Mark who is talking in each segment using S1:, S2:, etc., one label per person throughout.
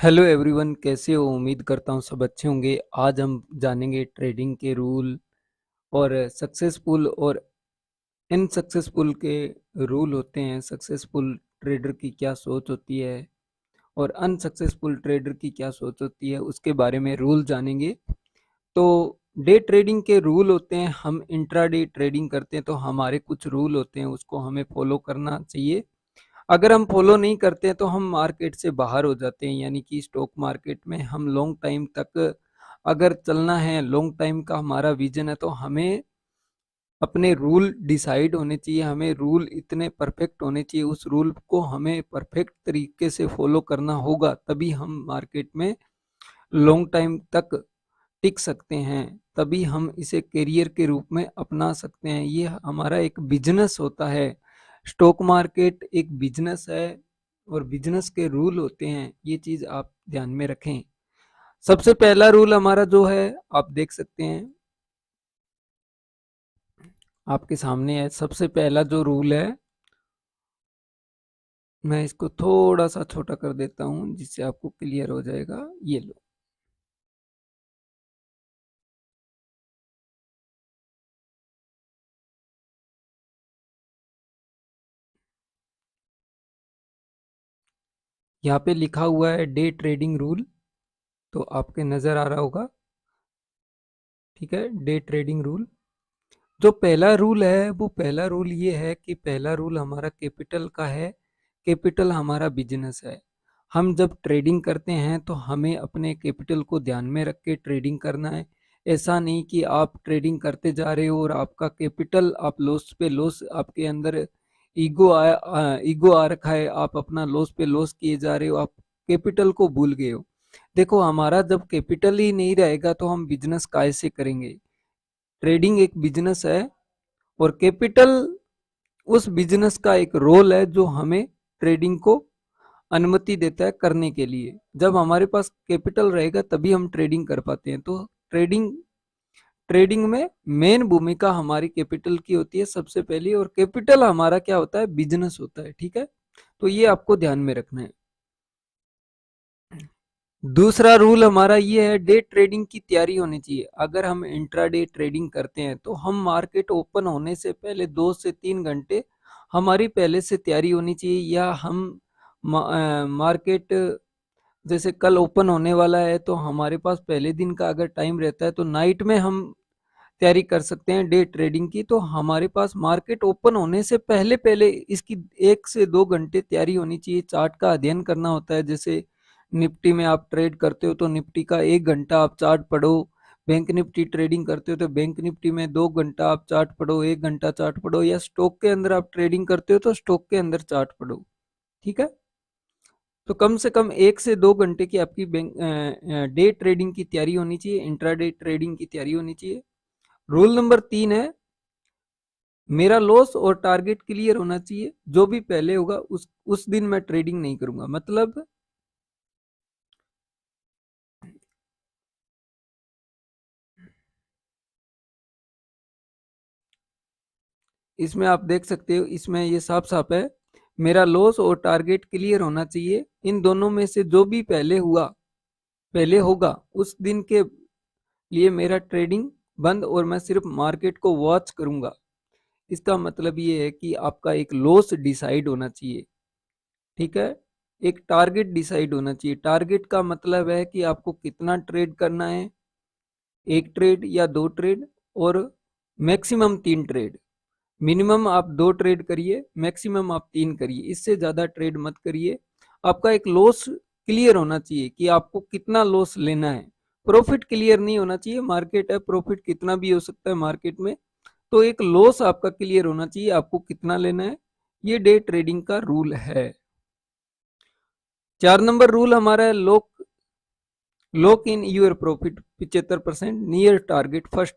S1: Hello everyone, कैसे हो? उम्मीद करता हूँ सब अच्छे होंगे। आज हम जानेंगे ट्रेडिंग के रूल और सक्सेसफुल और इनसक्सेसफुल के रूल होते हैं। सक्सेसफुल ट्रेडर की क्या सोच होती है और अनसक्सेसफुल ट्रेडर की क्या सोच होती है, उसके बारे में रूल जानेंगे। तो डे ट्रेडिंग के रूल होते हैं, हम इंट्राडे ट्रेडिंग करते हैं तो हमारे कुछ रूल होते हैं, उसको हमें फॉलो करना चाहिए। अगर हम फॉलो नहीं करते हैं तो हम मार्केट से बाहर हो जाते हैं, यानी कि स्टॉक मार्केट में हम लॉन्ग टाइम तक अगर चलना है, लॉन्ग टाइम का हमारा विजन है, तो हमें अपने रूल डिसाइड होने चाहिए। हमें रूल इतने परफेक्ट होने चाहिए, उस रूल को हमें परफेक्ट तरीके से फॉलो करना होगा, तभी हम मार्केट में लॉन्ग टाइम तक टिक सकते हैं। तभी हम इसे करियर के रूप में अपना सकते हैं। ये हमारा एक बिजनेस होता है। स्टॉक मार्केट एक बिजनेस है और बिजनेस के रूल होते हैं, ये चीज आप ध्यान में रखें। सबसे पहला रूल हमारा जो है, आप देख सकते हैं आपके सामने है। सबसे पहला जो रूल है, मैं इसको थोड़ा सा छोटा कर देता हूं जिससे आपको क्लियर हो जाएगा। ये लो, यहाँ पे लिखा हुआ है डे ट्रेडिंग रूल, तो आपके नजर आ रहा होगा। ठीक है, डे ट्रेडिंग रूल। जो पहला रूल है, वो पहला रूल ये है कि पहला रूल हमारा कैपिटल का है। कैपिटल हमारा बिजनेस है। हम जब ट्रेडिंग करते हैं तो हमें अपने कैपिटल को ध्यान में रख के ट्रेडिंग करना है। ऐसा नहीं कि आप ट्रेडिंग करते जा रहे हो और आपका कैपिटल, आप लॉस पे लॉस, आपके अंदर ईगो आ रखा है, आप अपना लॉस पे लॉस किए जा रहे हो, आप कैपिटल को भूल गए हो। देखो, हमारा जब कैपिटल ही नहीं रहेगा तो हम बिजनेस कैसे करेंगे? ट्रेडिंग एक बिजनेस है और कैपिटल उस बिजनेस का एक रोल है जो हमें ट्रेडिंग को अनुमति देता है करने के लिए। जब हमारे पास कैपिटल रहेगा तभी हम ट्रेडिंग कर पाते हैं। तो ट्रेडिंग ट्रेडिंग में मेन भूमिका हमारी कैपिटल की होती है सबसे पहली, और कैपिटल हमारा क्या होता है? बिजनेस होता है। ठीक है, तो ये आपको ध्यान में रखना है। दूसरा रूल हमारा ये है, डे ट्रेडिंग की तैयारी होनी चाहिए। अगर हम इंट्राडे ट्रेडिंग करते हैं तो हम मार्केट ओपन होने से पहले 2 से 3 घंटे हमारी पहले से तैयारी होनी चाहिए। या हम मार्केट जैसे कल ओपन होने वाला है तो हमारे पास पहले दिन का अगर टाइम रहता है तो नाइट में हम तैयारी कर सकते हैं डे ट्रेडिंग की। तो हमारे पास मार्केट ओपन होने से पहले पहले इसकी 1 से 2 घंटे तैयारी होनी चाहिए। चार्ट का अध्ययन करना होता है। जैसे निफ्टी में आप ट्रेड करते हो तो निफ्टी का 1 घंटा आप चार्ट पढ़ो। बैंक निफ्टी ट्रेडिंग करते हो तो बैंक निफ्टी में 2 घंटा आप चार्ट पढ़ो, 1 घंटा चार्ट पढ़ो। या स्टॉक के अंदर आप ट्रेडिंग करते हो तो स्टॉक के अंदर चार्ट पढ़ो। ठीक है, तो कम से कम 1 से 2 घंटे की आपकी बैंक डे ट्रेडिंग की तैयारी होनी चाहिए, इंट्राडे ट्रेडिंग की तैयारी होनी चाहिए। रूल नंबर 3 है, मेरा लॉस और टारगेट क्लियर होना चाहिए। जो भी पहले होगा उस दिन मैं ट्रेडिंग नहीं करूंगा। मतलब इसमें आप देख सकते हो, इसमें ये साफ साफ है, मेरा लॉस और टारगेट क्लियर होना चाहिए। इन दोनों में से जो भी पहले होगा उस दिन के लिए मेरा ट्रेडिंग बंद और मैं सिर्फ मार्केट को वॉच करूंगा। इसका मतलब ये है कि आपका एक लॉस डिसाइड होना चाहिए। ठीक है, एक टारगेट डिसाइड होना चाहिए। टारगेट का मतलब है कि आपको कितना ट्रेड करना है, 1 ट्रेड या 2 ट्रेड, और मैक्सिमम 3 ट्रेड। मिनिमम आप 2 ट्रेड करिए, मैक्सिमम आप 3 करिए, इससे ज्यादा ट्रेड मत करिए। आपका एक लॉस क्लियर होना चाहिए कि आपको कितना लॉस लेना है। प्रॉफिट क्लियर नहीं होना चाहिए। मार्केट है, प्रॉफिट कितना भी हो सकता है मार्केट में। तो एक लॉस आपका क्लियर होना चाहिए, आपको कितना लेना है। ये डे ट्रेडिंग का रूल है। 4 नंबर रूल हमारा है, lock in your profit 75% near target first.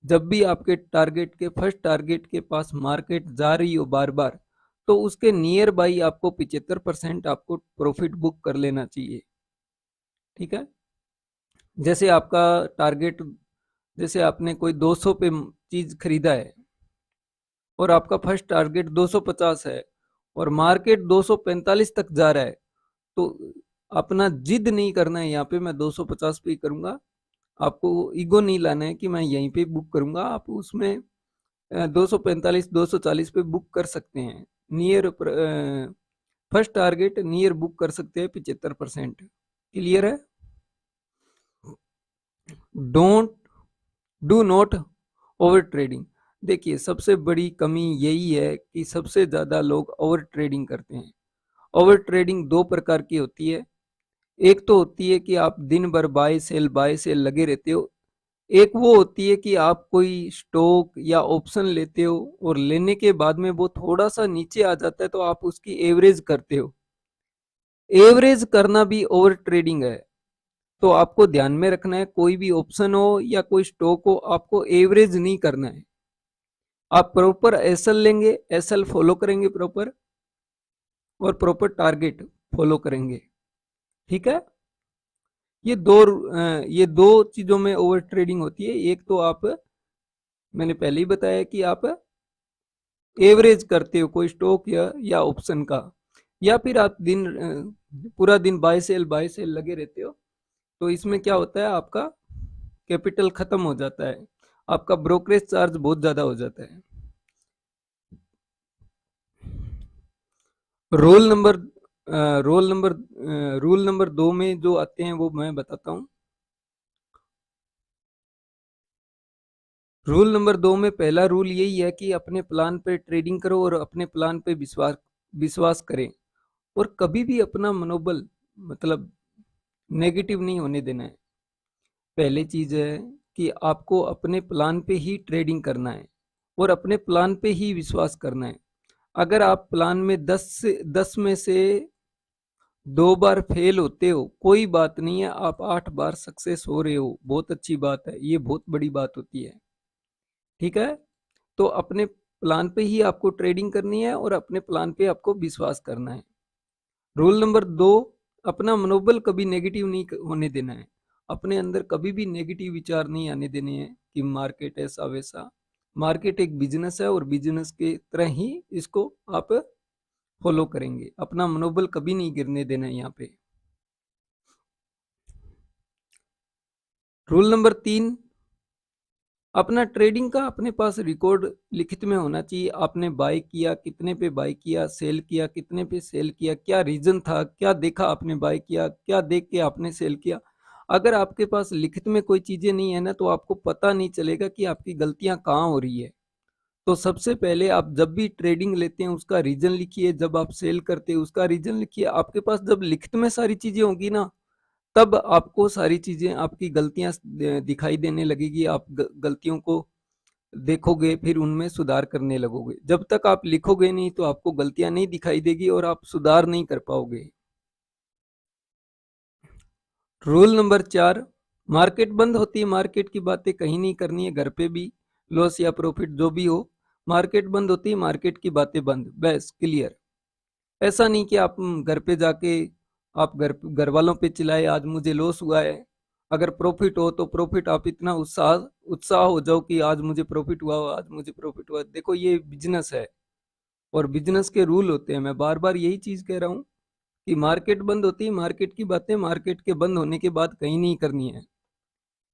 S1: जब भी आपके टारगेट के फर्स्ट टारगेट के पास मार्केट जा रही हो बार बार, तो उसके नियर बाई आपको 75% आपको प्रॉफिट बुक कर लेना चाहिए। ठीक है, जैसे आपका टारगेट, जैसे आपने कोई 200 पे चीज खरीदा है और आपका फर्स्ट टारगेट 250 है और मार्केट 245 तक जा रहा है, तो अपना जिद नहीं करना है यहाँ पे मैं 250 पे ही करूंगा। आपको ईगो नहीं लाना है कि मैं यहीं पे बुक करूंगा। आप उसमें 245 240 पे बुक कर सकते हैं। Near first target near book कर सकते हैं 75%। क्लियर है? Don't do not over trading. देखिए सबसे बड़ी कमी यही है कि सबसे ज्यादा लोग ओवर ट्रेडिंग करते हैं। ओवर ट्रेडिंग दो प्रकार की होती है। एक तो होती है कि आप दिन भर बाय सेल लगे रहते हो। एक वो होती है कि आप कोई स्टॉक या ऑप्शन लेते हो और लेने के बाद में वो थोड़ा सा नीचे आ जाता है तो आप उसकी एवरेज करते हो। एवरेज करना भी ओवर ट्रेडिंग है। तो आपको ध्यान में रखना है, कोई भी ऑप्शन हो या कोई स्टॉक हो, आपको एवरेज नहीं करना है। आप प्रॉपर एसएल लेंगे, एसएल फॉलो करेंगे प्रॉपर, और प्रॉपर टारगेट फॉलो करेंगे। ठीक है? ये दो चीजों में ओवर ट्रेडिंग होती है। एक तो आप, मैंने पहले ही बताया कि आप एवरेज करते हो कोई स्टॉक या ऑप्शन का, या फिर आप पूरा दिन बाय सेल लगे रहते हो। तो इसमें क्या होता है, आपका कैपिटल खत्म हो जाता है, आपका ब्रोकरेज चार्ज बहुत ज्यादा हो जाता है। Roll number roll number rule number 2 में जो आते हैं वो मैं बताता हूँ। रूल नंबर 2 में पहला रूल यही है कि अपने प्लान पे ट्रेडिंग करो और अपने प्लान पे विश्वास विश्वास करें, और कभी भी अपना मनोबल मतलब नेगेटिव नहीं होने देना है। पहली चीज है कि आपको अपने प्लान पे ही ट्रेडिंग करना है और अपने प्लान पे ही विश्वास करना है। अगर आप प्लान में 10 में से 2 बार फेल होते हो, कोई बात नहीं है। आप 8 बार सक्सेस हो रहे हो, बहुत अच्छी बात है, ये बहुत बड़ी बात होती है। ठीक है? तो अपने प्लान पे ही आपको ट्रेडिंग करनी है और अपने प्लान पे आपको विश्वास करना है। रूल नंबर 2, अपना मनोबल कभी नेगेटिव नहीं होने देना है। अपने अंदर कभी भी नेगेटिव विचार नहीं आने देने हैं कि मार्केट ऐसा वैसा। मार्केट एक बिजनेस है और बिजनेस के तरह ही इसको आप फॉलो करेंगे। अपना मनोबल कभी नहीं गिरने देना है यहाँ पे। रूल नंबर 3, अपना ट्रेडिंग का अपने पास रिकॉर्ड लिखित में होना चाहिए। आपने बाय किया, कितने पे बाय किया, सेल किया, कितने पे सेल किया, क्या रीजन था, क्या देखा आपने बाय किया, क्या देख के आपने सेल किया। अगर आपके पास लिखित में कोई चीजें नहीं है ना, तो आपको पता नहीं चलेगा कि आपकी गलतियां कहाँ हो रही है। तो सबसे पहले आप जब भी ट्रेडिंग लेते हैं उसका रीजन लिखिए, जब आप सेल करते हैं उसका रीजन लिखिए। आपके पास जब लिखित में सारी चीजें होंगी ना, तब आपको सारी चीजें, आपकी गलतियां दिखाई देने लगेगी। आप गलतियों को देखोगे, फिर उनमें सुधार करने लगोगे। जब तक आप लिखोगे नहीं तो आपको गलतियां नहीं दिखाई देगी और आप सुधार नहीं कर पाओगे। रूल नंबर 4, मार्केट बंद होती है, मार्केट की बातें कहीं नहीं करनी है, घर पे भी। लॉस या प्रॉफिट जो भी हो, मार्केट बंद होती है, मार्केट की बातें बंद, बस क्लियर। ऐसा नहीं कि आप घर पे जाके आप घर वालों पे चिल्लाए आज मुझे लॉस हुआ है। अगर प्रॉफिट हो तो प्रॉफिट आप इतना उत्साह उत्साह हो जाओ कि आज मुझे प्रॉफिट हुआ, आज मुझे प्रॉफिट हुआ। देखो ये बिजनेस है और बिजनेस के रूल होते हैं। मैं बार बार यही चीज कह रहा हूँ कि मार्केट बंद होती है, मार्केट की बातें मार्केट के बंद होने के बाद कहीं नहीं करनी है।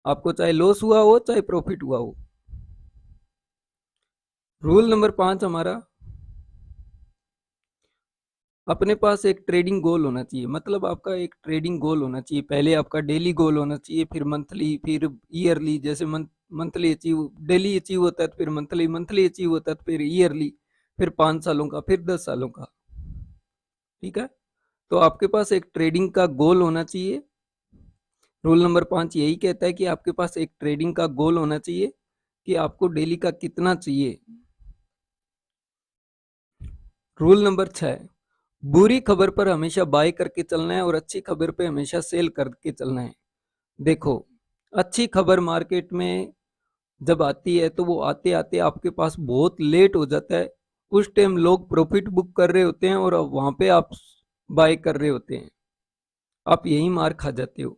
S1: आपको चाहे लॉस हुआ हो चाहे प्रॉफिट हुआ हो। रूल नंबर 5 हमारा, अपने पास एक ट्रेडिंग गोल होना चाहिए। मतलब आपका एक ट्रेडिंग गोल होना चाहिए। पहले आपका डेली गोल होना चाहिए, फिर मंथली, फिर ईयरली। जैसे मंथली अचीव, डेली अचीव होता है तो फिर मंथली, मंथली अचीव होता है तो फिर ईयरली, फिर 5 सालों का, फिर 10 सालों का। ठीक है? तो आपके पास एक ट्रेडिंग का गोल होना चाहिए। रूल नंबर 5 यही कहता है कि आपके पास एक ट्रेडिंग का गोल होना चाहिए कि आपको डेली का कितना चाहिए। रूल नंबर 6, बुरी खबर पर हमेशा बाय करके चलना है और अच्छी खबर पे हमेशा सेल करके चलना है। देखो, अच्छी खबर मार्केट में जब आती है तो वो आते आते आपके पास बहुत लेट हो जाता है। उस टाइम लोग प्रॉफिट बुक कर रहे होते हैं और वहां पे आप बाय कर रहे होते हैं। आप यही मार खा जाते हो।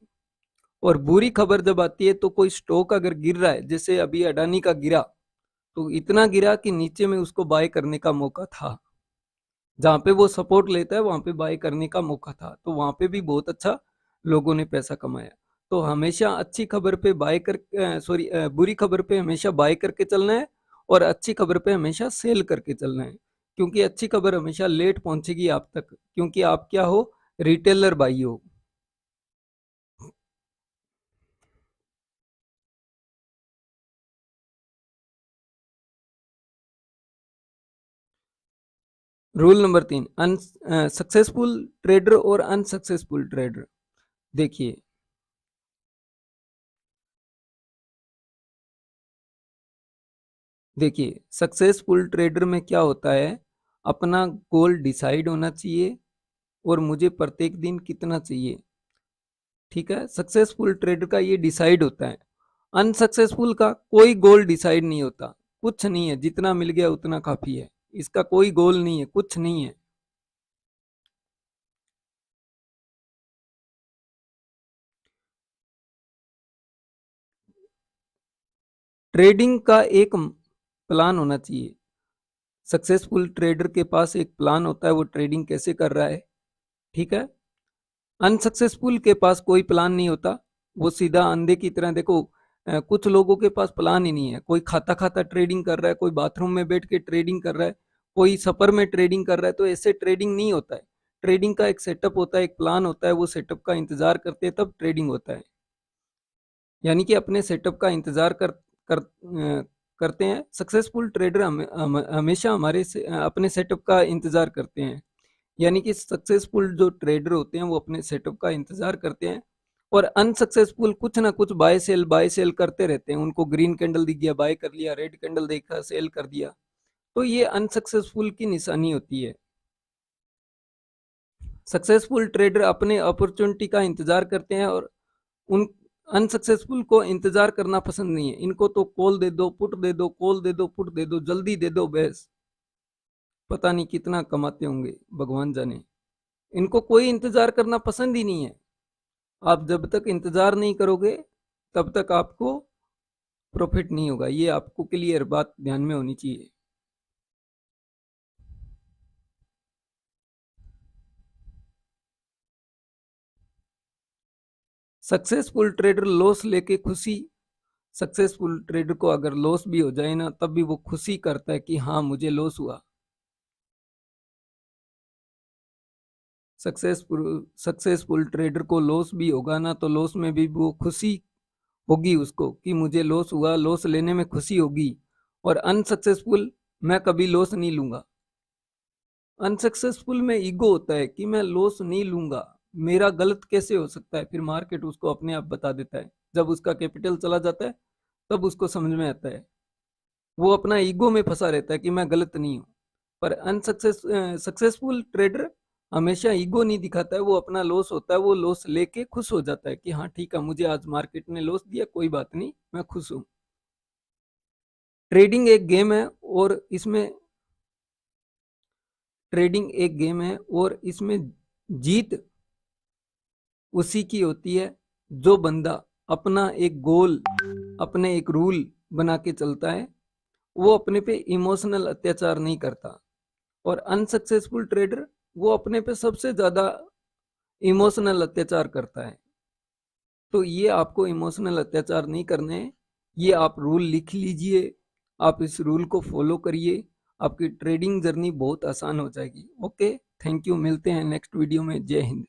S1: और बुरी खबर जब आती है तो कोई स्टॉक अगर गिर रहा है, जैसे अभी अडानी का गिरा, तो इतना गिरा कि नीचे में उसको बाय करने का मौका था। जहाँ पे वो सपोर्ट लेता है वहाँ पे बाय करने का मौका था, तो वहाँ पे भी बहुत अच्छा लोगों ने पैसा कमाया। तो हमेशा अच्छी खबर पे बाय कर बुरी खबर पे हमेशा बाय करके चलना है और अच्छी खबर पे हमेशा सेल करके चलना है, क्योंकि अच्छी खबर हमेशा लेट पहुंचेगी आप तक, क्योंकि आप क्या हो, रिटेलर बाई हो। रूल नंबर 3, सक्सेसफुल ट्रेडर और अनसक्सेसफुल ट्रेडर। देखिए, देखिए सक्सेसफुल ट्रेडर में क्या होता है, अपना गोल डिसाइड होना चाहिए और मुझे प्रत्येक दिन कितना चाहिए। ठीक है, सक्सेसफुल ट्रेडर का ये डिसाइड होता है। अनसक्सेसफुल का कोई गोल डिसाइड नहीं होता, कुछ नहीं है, जितना मिल गया उतना काफी है, इसका कोई गोल नहीं है, कुछ नहीं है। ट्रेडिंग का एक प्लान होना चाहिए। सक्सेसफुल ट्रेडर के पास एक प्लान होता है, वो ट्रेडिंग कैसे कर रहा है। ठीक है, अनसक्सेसफुल के पास कोई प्लान नहीं होता, वो सीधा अंधे की तरह, देखो कुछ लोगों के पास प्लान ही नहीं है, कोई खाता खाता ट्रेडिंग कर रहा है, कोई बाथरूम में बैठ के ट्रेडिंग कर रहा है, कोई सफर में ट्रेडिंग कर रहा है, तो ऐसे ट्रेडिंग नहीं होता है। ट्रेडिंग का एक सेटअप होता है, एक प्लान होता है, वो सेटअप का इंतजार करते हैं तब ट्रेडिंग होता है। यानी कि अपने सेटअप का इंतजार करते हैं। सक्सेसफुल ट्रेडर हमेशा अपने सेटअप का इंतजार करते हैं। यानी कि सक्सेसफुल जो ट्रेडर होते हैं वो अपने सेटअप का इंतजार करते हैं, और अनसक्सेसफुल कुछ ना कुछ बाय सेल करते रहते हैं। उनको ग्रीन कैंडल दिख गया, बाय कर लिया, रेड कैंडल देखा, सेल कर दिया। तो ये अनसक्सेसफुल की निशानी होती है। सक्सेसफुल ट्रेडर अपने अपॉर्चुनिटी का इंतजार करते हैं, और उन अनसक्सेसफुल को इंतजार करना पसंद नहीं है। इनको तो कॉल दे दो, पुट दे दो, कॉल दे दो, पुट दे दो, जल्दी दे दो, बस। पता नहीं कितना कमाते होंगे, भगवान जाने। इनको कोई इंतजार करना पसंद ही नहीं है। आप जब तक इंतजार नहीं करोगे तब तक आपको प्रॉफिट नहीं होगा, ये आपको क्लियर बात ध्यान में होनी चाहिए। सक्सेसफुल ट्रेडर लॉस लेके खुशी, सक्सेसफुल ट्रेडर को अगर लॉस भी हो जाए ना, तब भी वो खुशी करता है कि हाँ मुझे लॉस हुआ। सक्सेसफुल सक्सेसफुल ट्रेडर को लॉस भी होगा ना, तो लॉस में भी वो खुशी होगी उसको कि मुझे लॉस हुआ, लॉस लेने में खुशी होगी। और अनसक्सेसफुल, मैं कभी लॉस नहीं लूंगा। अनसक्सेसफुल में ईगो होता है कि मैं लॉस नहीं लूंगा, मेरा गलत कैसे हो सकता है। फिर मार्केट उसको अपने आप बता देता है, जब उसका कैपिटल चला जाता है तब उसको समझ में आता है। वो अपना ईगो में फंसा रहता है कि मैं गलत नहीं हूँ। पर सक्सेसफुल ट्रेडर हमेशा ईगो नहीं दिखाता है, वो अपना लॉस होता है, वो लॉस लेके खुश हो जाता है कि हाँ ठीक है, मुझे आज मार्केट ने लॉस दिया, कोई बात नहीं, मैं खुश हूँ। ट्रेडिंग एक गेम है, और इसमें ट्रेडिंग एक गेम है और इसमें जीत उसी की होती है जो बंदा अपना एक गोल, अपने एक रूल बना के चलता है, वो अपने पे इमोशनल अत्याचार नहीं करता। और अनसक्सेसफुल ट्रेडर वो अपने पे सबसे ज्यादा इमोशनल अत्याचार करता है। तो ये आपको इमोशनल अत्याचार नहीं करने हैं, ये आप रूल लिख लीजिए, आप इस रूल को फॉलो करिए, आपकी ट्रेडिंग जर्नी बहुत आसान हो जाएगी। ओके, थैंक यू, मिलते हैं नेक्स्ट वीडियो में। जय हिंद।